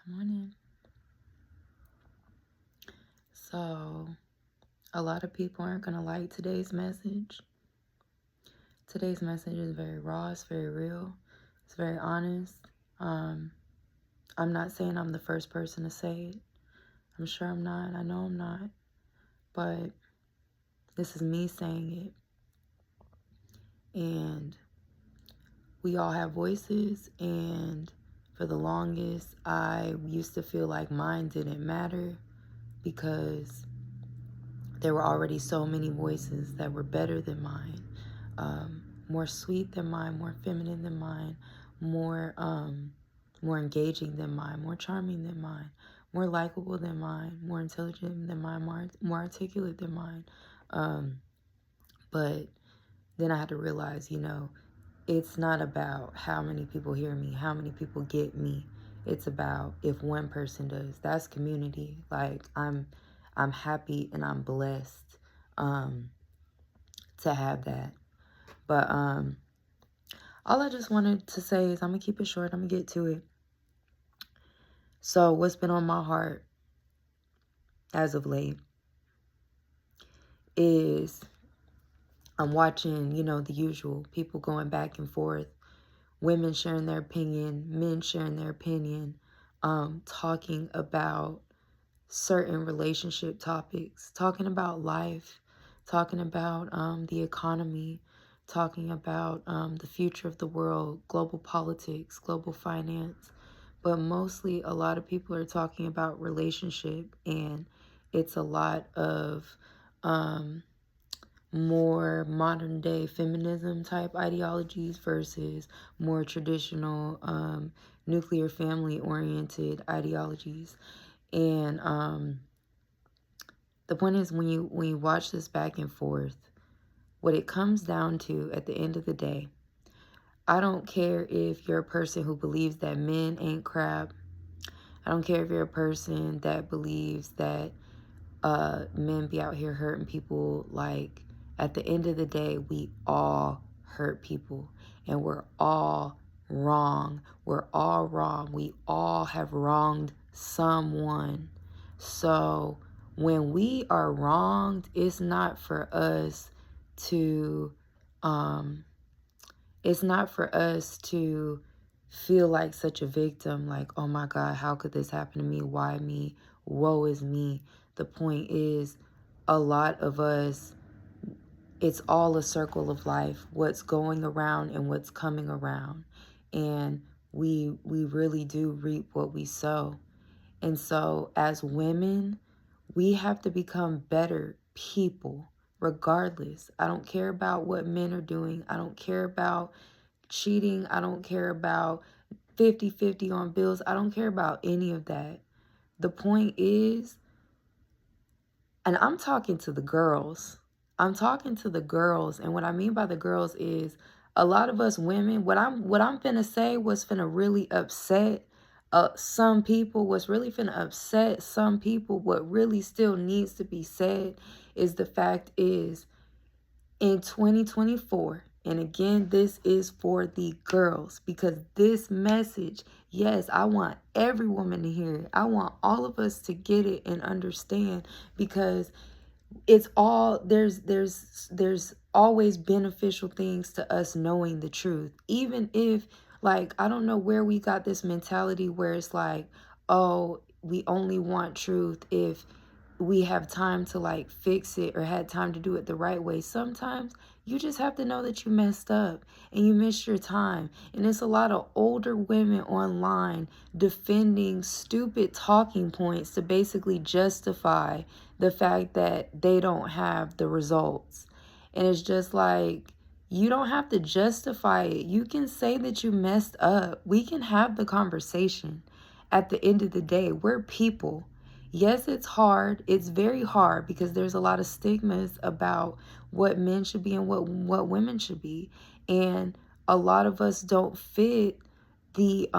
Morning. So, a lot of people aren't going to like today's message. Today's message is very raw, it's very real, it's very honest. I'm not saying I'm the first person to say it. I'm sure I'm not. I know I'm not. But this is me saying it. And we all have voices. And for the longest, I used to feel like mine didn't matter because there were already so many voices that were better than mine, more sweet than mine, more feminine than mine, more engaging than mine, more charming than mine, more likable than mine, more intelligent than mine, more articulate than mine. But then I had to realize, it's not about how many people hear me, how many people get me. It's about if one person does. That's community. Like I'm happy and I'm blessed to have that. But all I just wanted to say is I'm gonna keep it short. I'm gonna get to it. So what's been on my heart as of late is I'm watching, the usual people going back and forth, women sharing their opinion, men sharing their opinion, talking about certain relationship topics, talking about life, talking about the economy, talking about the future of the world, global politics, global finance. But mostly a lot of people are talking about relationship, and it's a lot of more modern day feminism type ideologies versus more traditional nuclear family oriented ideologies. And the point is, when you watch this back and forth, what it comes down to at the end of the day, I don't care if you're a person who believes that men ain't crap. I don't care if you're a person that believes that men be out here hurting people. Like, at the end of the day, we all hurt people, and we're all wrong. We're all wrong. We all have wronged someone. So when we are wronged, it's not for us to feel like such a victim, like, oh my God, how could this happen to me? Why me? Woe is me. The point is, a lot of us, it's all a circle of life, what's going around and what's coming around. And we really do reap what we sow. And so as women, we have to become better people regardless. I don't care about what men are doing. I don't care about cheating. I don't care about 50-50 on bills. I don't care about any of that. The point is, and I'm talking to the girls. I'm talking to the girls. And what I mean by the girls is a lot of us women, what I'm finna say was finna really upset some people. What's really finna upset some people, what really still needs to be said is the fact is, in 2024, and again, this is for the girls, because this message, yes, I want every woman to hear it. I want all of us to get it and understand, because it's all, there's always beneficial things to us knowing the truth. Even if, like, I don't know where we got this mentality where it's like, oh, we only want truth if we have time to like fix it or had time to do it the right way. Sometimes you just have to know that you messed up and you missed your time. And it's a lot of older women online defending stupid talking points to basically justify the fact that they don't have the results. And it's just like, you don't have to justify it. You can say that you messed up. We can have the conversation. At the end of the day, we're people. Yes, it's hard. It's very hard because there's a lot of stigmas about what men should be and what women should be. And a lot of us don't fit the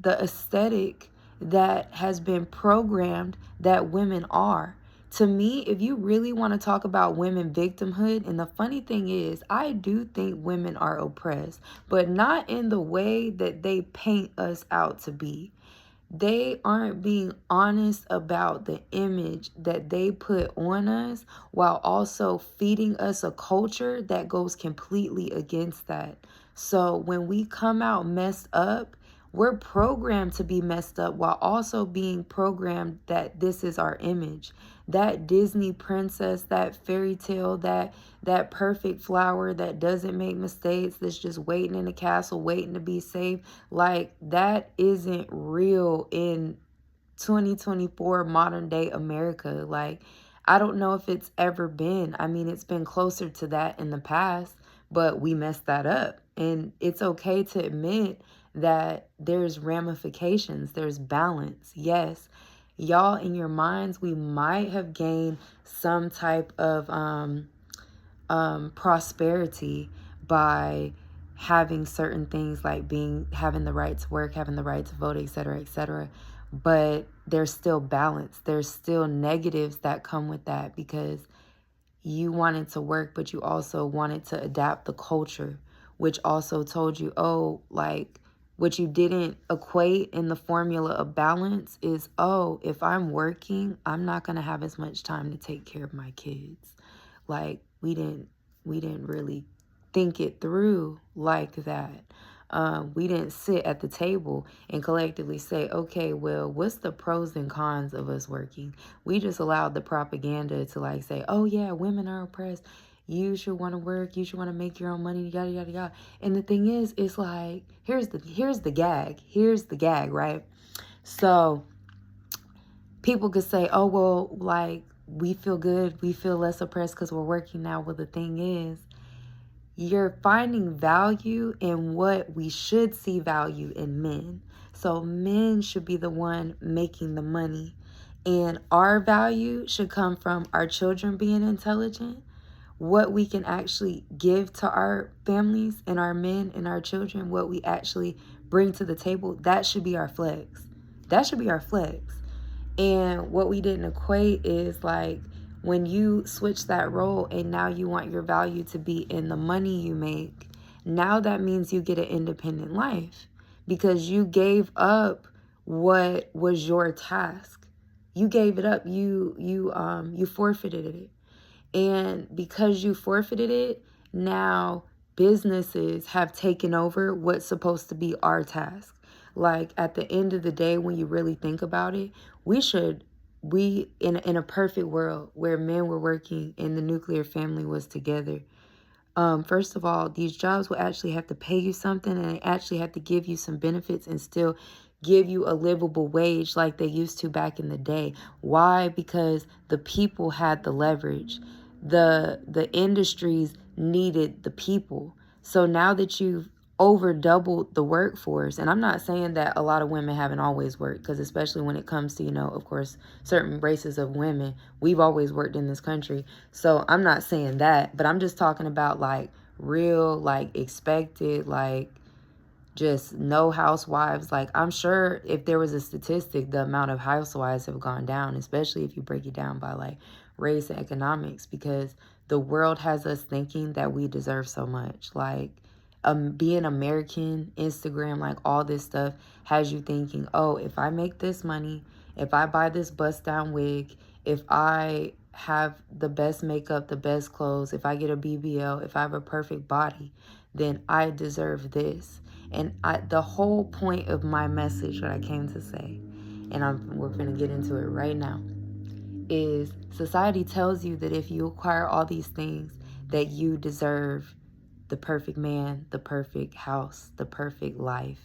aesthetic that has been programmed that women are. To me, if you really want to talk about women victimhood, and the funny thing is, I do think women are oppressed, but not in the way that they paint us out to be. they aren't being honest about the image that they put on us, while also feeding us a culture that goes completely against that. So when we come out messed up, we're programmed to be messed up while also being programmed that this is our image. That Disney princess, that fairy tale, that perfect flower that doesn't make mistakes, that's just waiting in the castle, waiting to be saved. Like, that isn't real in 2024 modern day America. Like, I don't know if it's ever been. I mean, it's been closer to that in the past, but we messed that up. And it's okay to admit that there's ramifications, there's balance. Yes, y'all, in your minds, we might have gained some type of prosperity by having certain things like having the right to work, having the right to vote, etc., etc. But there's still balance. There's still negatives that come with that, because you wanted to work, but you also wanted to adapt the culture, which also told you, oh, like, what you didn't equate in the formula of balance is, oh, if I'm working, I'm not going to have as much time to take care of my kids. Like, we didn't really think it through like that. We didn't sit at the table and collectively say, okay, well, what's the pros and cons of us working? We just allowed the propaganda to like say, oh yeah, women are oppressed. You should want to work. You should want to make your own money, yada, yada, yada. And the thing is, it's like, here's the gag. Here's the gag, right? So people could say, oh, well, like, we feel good. We feel less oppressed because we're working now. Well, the thing is, you're finding value in what we should see value in men. So men should be the one making the money. And our value should come from our children being intelligent, what we can actually give to our families and our men and our children, what we actually bring to the table. That should be our flex. That should be our flex. And what we didn't equate is like, when you switch that role and now you want your value to be in the money you make, now that means you get an independent life, because you gave up what was your task. You gave it up. You forfeited it. And because you forfeited it, now businesses have taken over what's supposed to be our task. Like, at the end of the day, when you really think about it, we in a perfect world where men were working and the nuclear family was together. First of all, these jobs will actually have to pay you something, and they actually have to give you some benefits and still give you a livable wage like they used to back in the day. Why? Because the people had the leverage. The industries needed the people. So now that you've over doubled the workforce, and I'm not saying that a lot of women haven't always worked, because especially when it comes to, of course, certain races of women, we've always worked in this country. So I'm not saying that, but I'm just talking about like real, like expected, like just no housewives. Like, I'm sure if there was a statistic, the amount of housewives have gone down, especially if you break it down by like race and economics, because the world has us thinking that we deserve so much. Like, being American, Instagram, like all this stuff has you thinking, oh, if I make this money, if I buy this bust down wig, if I have the best makeup, the best clothes, if I get a BBL, if I have a perfect body, then I deserve this. And the whole point of my message, what I came to say, and we're going to get into it right now, is society tells you that if you acquire all these things, that you deserve the perfect man, the perfect house, the perfect life.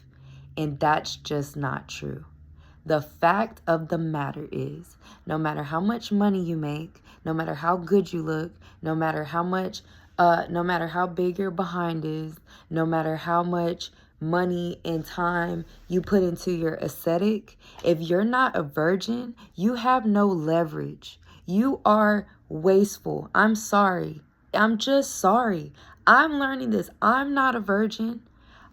And that's just not true. The fact of the matter is, no matter how much money you make, no matter how good you look, no matter how big your behind is, no matter how much money and time you put into your aesthetic, if you're not a virgin, you have no leverage. You are wasteful. I'm sorry. I'm just sorry. I'm learning this. I'm not a virgin.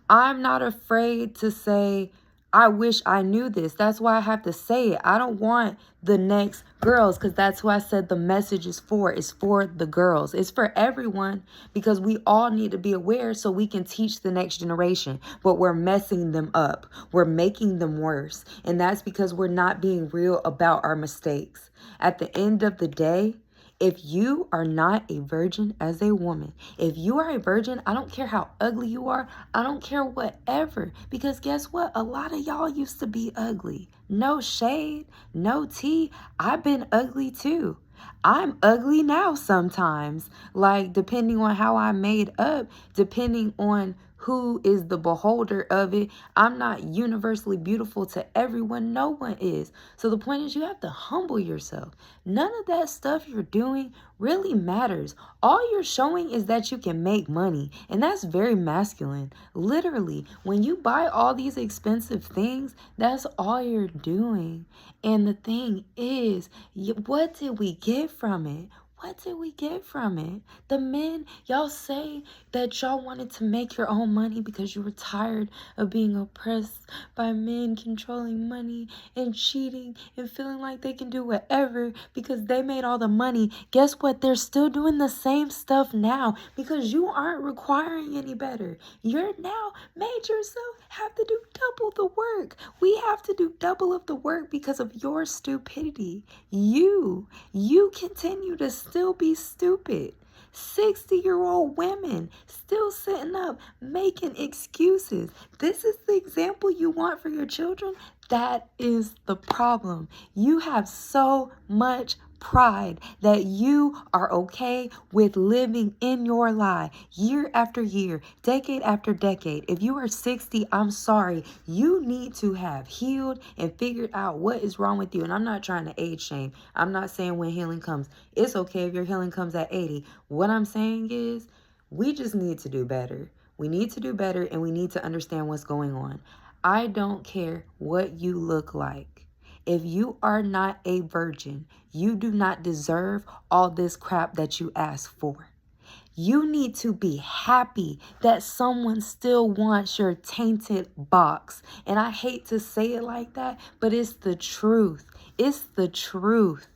I'm not afraid to say I wish I knew this. That's why I have to say it. I don't want the next girls, because that's who I said the message is for. It's for the girls. It's for everyone, because we all need to be aware so we can teach the next generation. But we're messing them up. We're making them worse. And that's because we're not being real about our mistakes. At the end of the day, if you are not a virgin as a woman, if you are a virgin, I don't care how ugly you are. I don't care whatever. Because guess what? A lot of y'all used to be ugly. No shade, no tea. I've been ugly too. I'm ugly now sometimes. Like, depending on how I made up, depending on who is the beholder of it. I'm not universally beautiful to everyone. No one is. So the point is, you have to humble yourself. None of that stuff you're doing really matters. All you're showing is that you can make money. And that's very masculine. Literally, when you buy all these expensive things, that's all you're doing. And the thing is, what did we get from it? What did we get from it? The men, y'all say that y'all wanted to make your own money because you were tired of being oppressed by men controlling money and cheating and feeling like they can do whatever because they made all the money. Guess what? They're still doing the same stuff now because you aren't requiring any better. You're now made yourself have to do double the work. We have to do double of the work because of your stupidity. You continue to still be stupid. 60-year-old women still sitting up making excuses. This is the example you want for your children? That is the problem. You have so much pride that you are okay with living in your lie year after year, decade after decade. If you are 60, I'm sorry. You need to have healed and figured out what is wrong with you. And I'm not trying to age shame. I'm not saying when healing comes. It's okay if your healing comes at 80. What I'm saying is we just need to do better. We need to do better, and we need to understand what's going on. I don't care what you look like. If you are not a virgin, you do not deserve all this crap that you ask for. You need to be happy that someone still wants your tainted box. And I hate to say it like that, but it's the truth. It's the truth.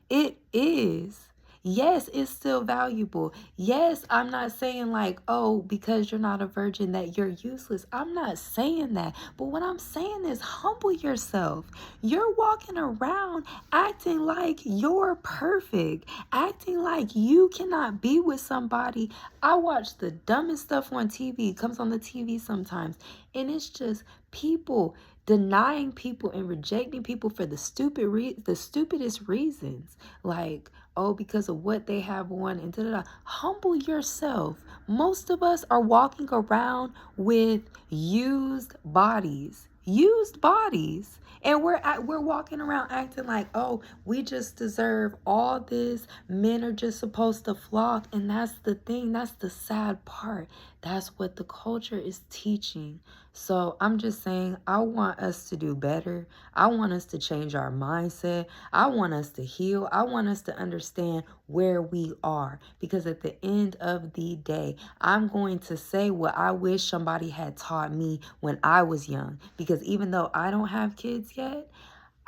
It is. Yes, it's still valuable. Yes, I'm not saying like, oh, because you're not a virgin that you're useless. I'm not saying that. But what I'm saying is humble yourself. You're walking around acting like you're perfect, acting like you cannot be with somebody. I watch the dumbest stuff on TV. It comes on the TV sometimes. And it's just people denying people and rejecting people for the stupidest reasons. Like, oh, because of what they have on and da-da-da. Humble yourself. Most of us are walking around with used bodies. And we're walking around acting like, oh, we just deserve all this. Men are just supposed to flock. And that's the thing. That's the sad part. That's what the culture is teaching. So I'm just saying, I want us to do better. I want us to change our mindset. I want us to heal. I want us to understand where we are. Because at the end of the day, I'm going to say what I wish somebody had taught me when I was young. Because even though I don't have kids yet,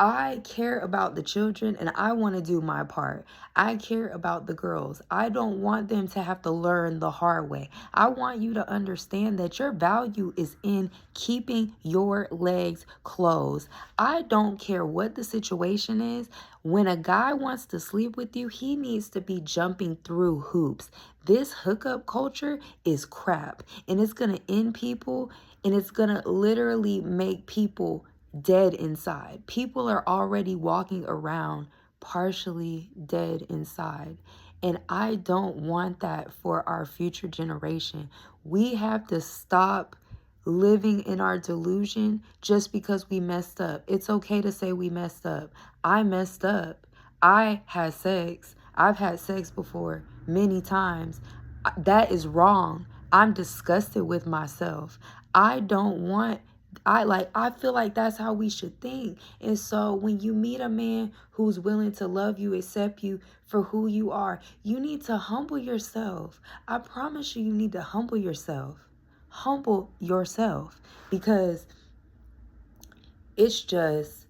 I care about the children and I want to do my part. I care about the girls. I don't want them to have to learn the hard way. I want you to understand that your value is in keeping your legs closed. I don't care what the situation is. When a guy wants to sleep with you, he needs to be jumping through hoops. This hookup culture is crap, and it's going to end people, and it's going to literally make people dead inside. People are already walking around partially dead inside. And I don't want that for our future generation. We have to stop living in our delusion just because we messed up. It's okay to say we messed up. I messed up. I had sex. I've had sex before many times. That is wrong. I'm disgusted with myself. I don't want I feel like that's how we should think. And so when you meet a man who's willing to love you, accept you for who you are, you need to humble yourself. I promise you, you need to humble yourself. Humble yourself, because it's just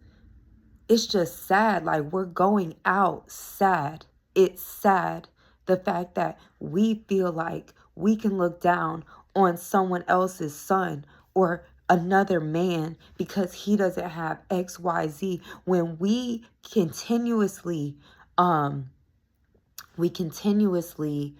sad. Like, we're going out sad. It's sad. The fact that we feel like we can look down on someone else's son or another man because he doesn't have XYZ, when um we continuously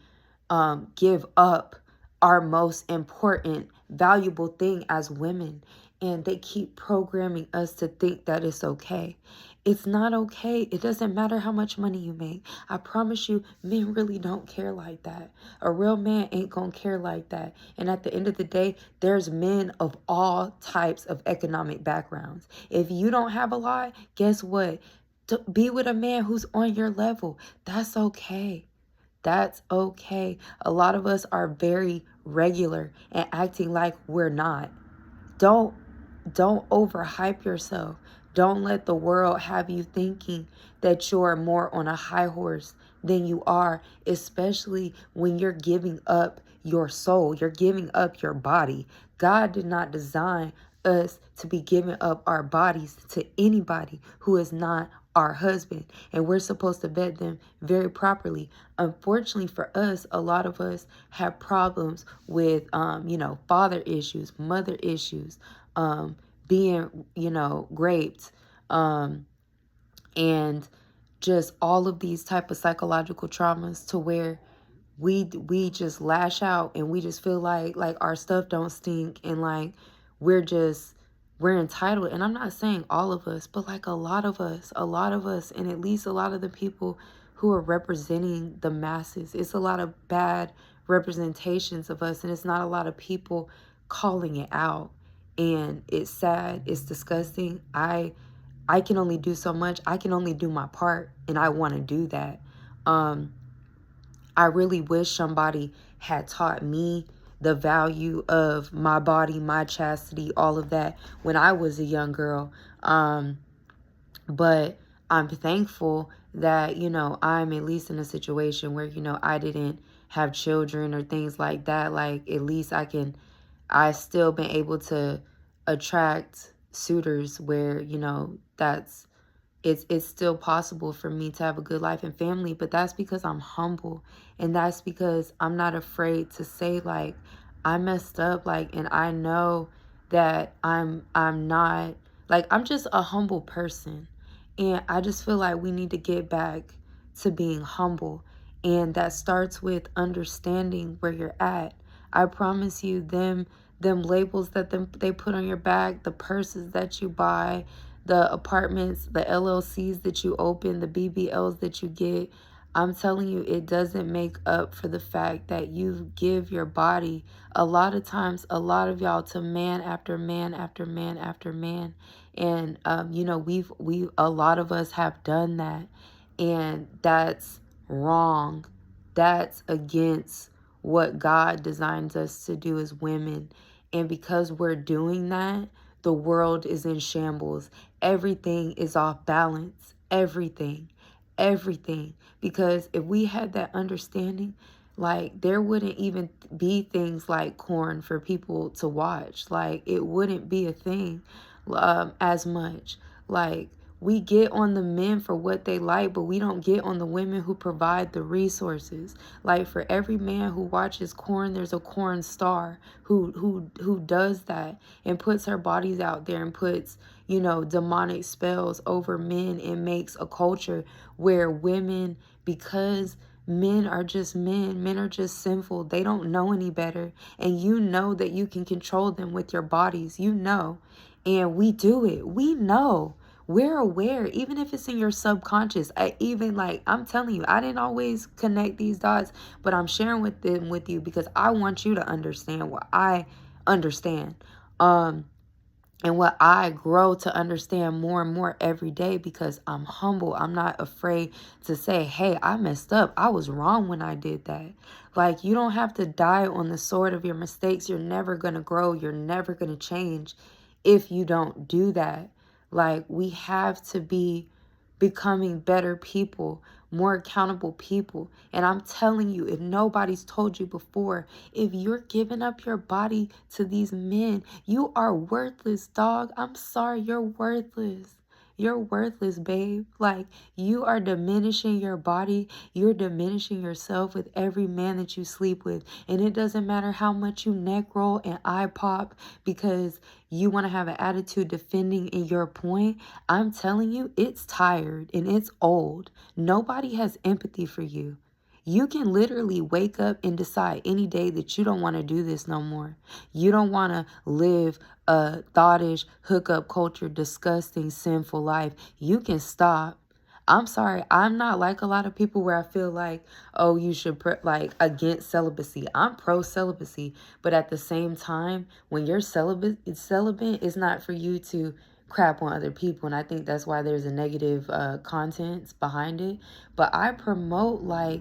give up our most important, valuable thing as women. And they keep programming us to think that it's okay. It's not okay. It doesn't matter how much money you make. I promise you, men really don't care like that. A real man ain't gonna care like that. And at the end of the day, there's men of all types of economic backgrounds. If you don't have a lot, guess what? To be with a man who's on your level. That's okay. That's okay. A lot of us are very regular and acting like we're not. Don't don't overhype yourself. Don't let the world have you thinking that you're more on a high horse than you are, especially when you're giving up your soul, you're giving up your body. God did not design us to be giving up our bodies to anybody who is not our husband, and we're supposed to vet them very properly. Unfortunately for us, a lot of us have problems with father issues, mother issues, being raped, and just all of these type of psychological traumas, to where we just lash out and we just feel like our stuff don't stink, and like we're entitled. And I'm not saying all of us, but like a lot of us, and at least a lot of the people who are representing the masses, it's a lot of bad representations of us, and it's not a lot of people calling it out. And it's sad, it's disgusting. I can only do so much. I can only do my part, and I want to do that. I really wish somebody had taught me the value of my body, my chastity, all of that when I was a young girl. But I'm thankful that, I'm at least in a situation where, I didn't have children or things like that. Like, at least I still been able to attract suitors where, it's still possible for me to have a good life and family. But that's because I'm humble, and that's because I'm not afraid to say, like, I messed up, like, and I know that I'm not, like, I'm just a humble person. And I just feel like we need to get back to being humble, and that starts with understanding where you're at. I promise you, them labels that they put on your back, the purses that you buy, the apartments, the LLCs that you open, the BBLs that you get, I'm telling you, it doesn't make up for the fact that you give your body, a lot of times, a lot of y'all, to man after man after man after man. And we a lot of us have done that, and that's wrong. That's against what God designs us to do as women. And because we're doing that, the world is in shambles. Everything is off balance. Everything. Everything. Because if we had that understanding, like, there wouldn't even be things like corn for people to watch. Like, it wouldn't be a thing as much. Like, we get on the men for what they like, but we don't get on the women who provide the resources. Like, for every man who watches corn, there's a corn star who does that and puts her bodies out there and puts, demonic spells over men, and makes a culture where women, because men are just men are just sinful, they don't know any better, and you know that you can control them with your bodies, and we do it. We know. We're aware, even if it's in your subconscious. I'm telling you, I didn't always connect these dots, but I'm sharing them with you because I want you to understand what I understand. And what I grow to understand more and more every day, because I'm humble. I'm not afraid to say, hey, I messed up. I was wrong when I did that. Like, you don't have to die on the sword of your mistakes. You're never going to grow. You're never going to change if you don't do that. Like, we have to be becoming better people. more accountable people. And I'm telling you, if nobody's told you before, if you're giving up your body to these men, you are worthless, dog. I'm sorry, you're worthless. You're worthless, babe. Like, you are diminishing your body. You're diminishing yourself with every man that you sleep with. And it doesn't matter how much you neck roll and eye pop because you want to have an attitude defending in your point. I'm telling you, it's tired and it's old. Nobody has empathy for you. You can literally wake up and decide any day that you don't want to do this no more. You don't want to live a thoughtish, hookup culture, disgusting, sinful life. You can stop. I'm sorry, I'm not like a lot of people where I feel like, oh, you should like against celibacy. I'm pro celibacy, but at the same time, when you're celibate, it's not for you to crap on other people, and I think that's why there's a negative contents behind it. But I promote like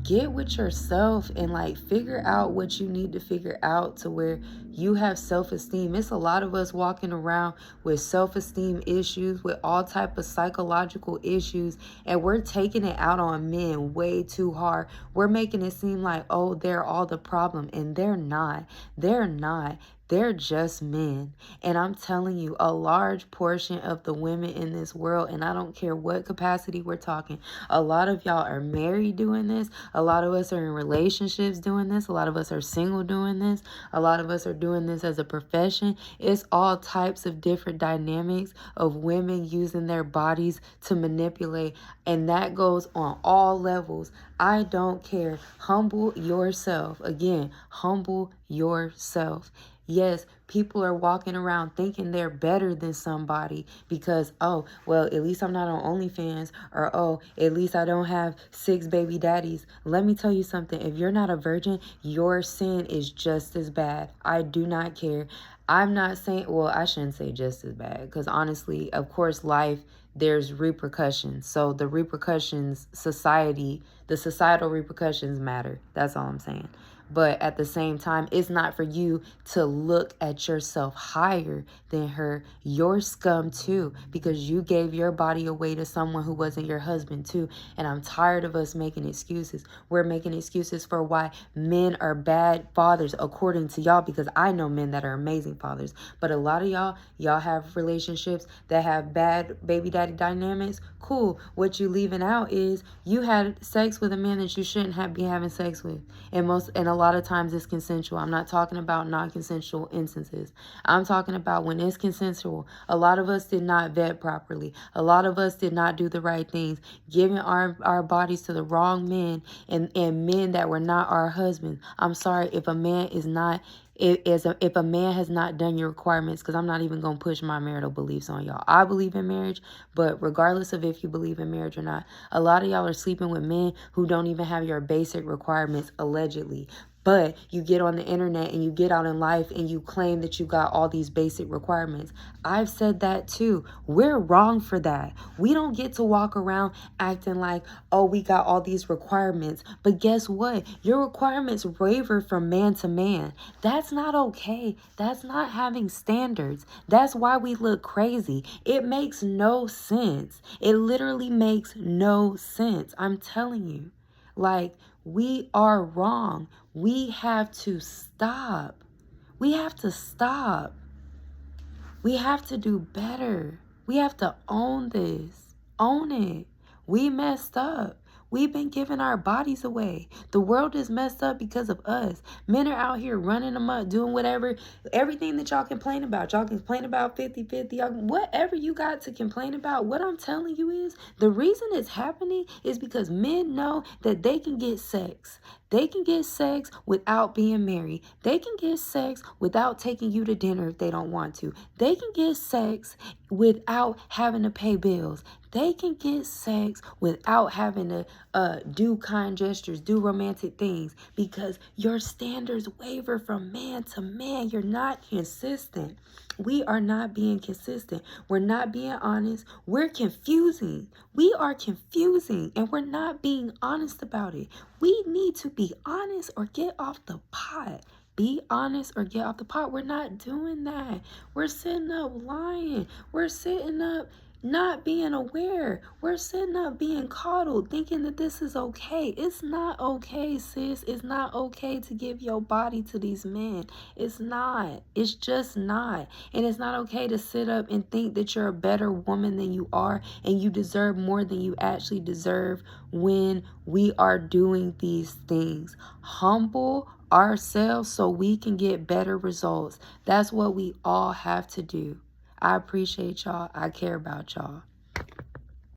get with yourself and like figure out what you need to figure out to where you have self-esteem. It's a lot of us walking around with self-esteem issues, with all type of psychological issues, and we're taking it out on men way too hard. We're making it seem like, oh, they're all the problem, and they're not. They're not. They're just men. And I'm telling you, a large portion of the women in this world, and I don't care what capacity we're talking, a lot of y'all are married doing this. A lot of us are in relationships doing this. A lot of us are single doing this. A lot of us are doing this as a profession. It's all types of different dynamics of women using their bodies to manipulate. And that goes on all levels. I don't care. Humble yourself. Again, humble yourself. Yes, people are walking around thinking they're better than somebody because, oh, well, at least I'm not on OnlyFans, or, oh, at least I don't have 6 baby daddies. Let me tell you something. If you're not a virgin, your sin is just as bad. I do not care. I'm not saying, well, I shouldn't say just as bad because honestly, of course, life, there's repercussions. So the repercussions, the societal repercussions matter. That's all I'm saying. But at the same time, it's not for you to look at yourself higher than her. You're scum too, because you gave your body away to someone who wasn't your husband too. And I'm tired of us making excuses. We're making excuses for why men are bad fathers, according to y'all, because I know men that are amazing fathers. But a lot of y'all have relationships that have bad baby daddy dynamics. Cool. What you leaving out is you had sex with a man that you shouldn't have been having sex with. And a lot of times it's consensual. I'm not talking about non-consensual instances. I'm talking about when it's consensual. A lot of us did not vet properly. A lot of us did not do the right things, giving our bodies to the wrong men and men that were not our husbands. I'm sorry, if a man is not if a man has not done your requirements, because I'm not even going to push my marital beliefs on y'all. I believe in marriage, but regardless of if you believe in marriage or not, a lot of y'all are sleeping with men who don't even have your basic requirements, allegedly. But you get on the internet and you get out in life and you claim that you got all these basic requirements. I've said that too. We're wrong for that. We don't get to walk around acting like, oh, we got all these requirements. But guess what? Your requirements waver from man to man. That's not okay. That's not having standards. That's why we look crazy. It makes no sense. It literally makes no sense. I'm telling you. Like, we are wrong. We have to stop. We have to stop. We have to do better. We have to own this. Own it. We messed up. We've been giving our bodies away. The world is messed up because of us. Men are out here running them up, doing whatever, everything that y'all complain about. Y'all complain about 50-50, whatever you got to complain about. What I'm telling you is the reason it's happening is because men know that they can get sex. They can get sex without being married. They can get sex without taking you to dinner if they don't want to. They can get sex without having to pay bills. They can get sex without having to do kind gestures, do romantic things, because your standards waver from man to man. You're not consistent. We are not being consistent. We're not being honest. We're confusing. We are confusing, and we're not being honest about it. We need to be honest or get off the pot. Be honest or get off the pot. We're not doing that. We're sitting up lying. We're sitting up not being aware. We're sitting up being coddled, thinking that this is okay. It's not okay, sis. It's not okay to give your body to these men. It's not. It's just not. And it's not okay to sit up and think that you're a better woman than you are and you deserve more than you actually deserve when we are doing these things. Humble ourselves so we can get better results. That's what we all have to do. I appreciate y'all. I care about y'all.